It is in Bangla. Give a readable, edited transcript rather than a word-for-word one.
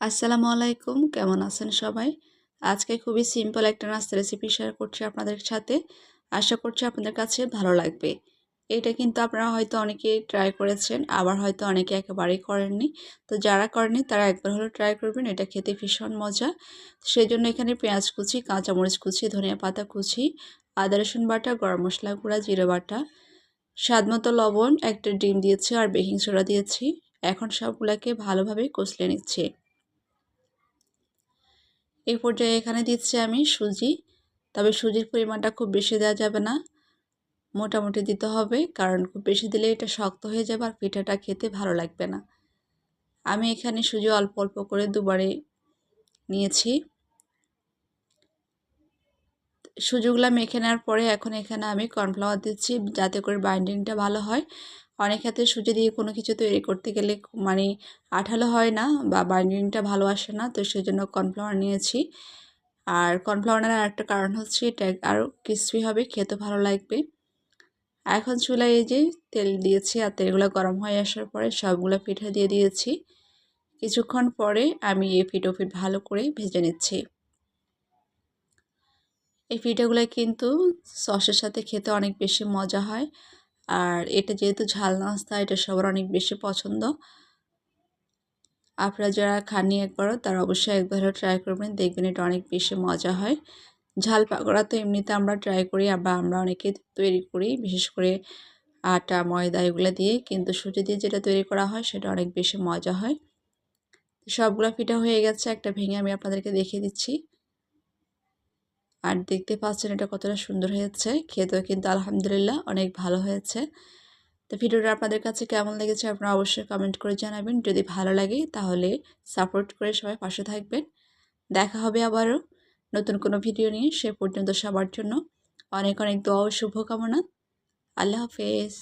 আসসালামু আলাইকুম, কেমন আছেন সবাই? আজকে খুবই সিম্পল একটা নাস্তা রেসিপি শেয়ার করছি আপনাদের সাথে। আশা করছি আপনাদের কাছে ভালো লাগবে। এটা কিন্তু আপনারা হয়তো অনেকেই ট্রাই করেছেন, আবার হয়তো অনেকে একেবারেই করেননি। তো যারা করেননি তারা একবার হলেও ট্রাই করবেন, এটা খেতে ভীষণ মজা। সেজন্য এখানে পেঁয়াজ কুচি, কাঁচামরিচ কুচি, ধনিয়া পাতা কুচি, আদা রসুন বাটা, গরম মশলা গুঁড়া, জিরে বাটা, স্বাদমতো লবণ, একটা ডিম দিয়েছি আর বেকিং সোডা দিয়েছি। এখন সবগুলোকে ভালোভাবে কষলে নিচ্ছি। এই পর্যায়ে এখানে দিচ্ছি আমি সুজি, তবে সুজির পরিমাণটা খুব বেশি দেওয়া যাবে না, মোটামুটি দিতে হবে, কারণ খুব বেশি দিলে এটা শক্ত হয়ে যাবে আর পিঠাটা খেতে ভালো লাগবে না। আমি এখানে সুজি অল্প অল্প করে দুবারে নিয়েছি। সুজিগুলো মেখে নেওয়ার পরে এখন এখানে আমি কর্নফ্লাওয়ার দিচ্ছি, যাতে করে বাইন্ডিংটা ভালো হয়। অনেক ক্ষেত্রে সুজি দিয়ে কোনো কিছু তৈরি করতে গেলে মানে আঠালো হয় না বা বাইন্ডিংটা ভালো আসে না, তো সেজন্য কর্নফ্লাওয়ার নিয়েছি। আর কর্নফ্লাওয়ারের আরেকটা কারণ হচ্ছে এটা আরও ক্রিসপি হবে, খেতে ভালো লাগবে। এখন চুলায় এই যে তেল দিয়েছি আর তেলগুলো গরম হয়ে আসার পরে সবগুলো পিঠা দিয়ে দিয়েছি। কিছুক্ষণ পরে আমি এই পিঠ ও পিঠ ভালো করে ভেজে নিচ্ছি। এই পিঠাগুলো কিন্তু সসের সাথে খেতে অনেক বেশি মজা হয়, আর এটা যেহেতু ঝাল নাস্তা, এটা সবার অনেক বেশি পছন্দ। আপনারা যারা খাননি একবারও, তারা অবশ্যই একবারও ট্রাই করবেন, দেখবেন এটা অনেক বেশি মজা হয়। ঝাল পাকোড়া তো এমনিতে আমরা ট্রাই করি বা আমরা অনেকে তৈরি করি, বিশেষ করে আটা, ময়দা এগুলো দিয়ে, কিন্তু সুজি দিয়ে যেটা তৈরি করা হয় সেটা অনেক বেশি মজা হয়। সবগুলো পিঠা হয়ে গেছে, একটা ভেঙে আমি আপনাদেরকে দেখিয়ে দিচ্ছি। আর দেখতে পাচ্ছেন এটা কতটা সুন্দর হয়েছে, খেতেও কিন্তু আলহামদুলিল্লাহ অনেক ভালো হয়েছে। তো ভিডিওটা আপনাদের কাছে কেমন লেগেছে আপনারা অবশ্যই কমেন্ট করে জানাবেন। যদি ভালো লাগে তাহলে সাপোর্ট করে সবাই পাশে থাকবেন। দেখা হবে আবারও নতুন কোনো ভিডিও নিয়ে। সে পর্যন্ত সবার জন্য অনেক অনেক দোয়া ও শুভকামনা। আল্লাহ হাফেজ।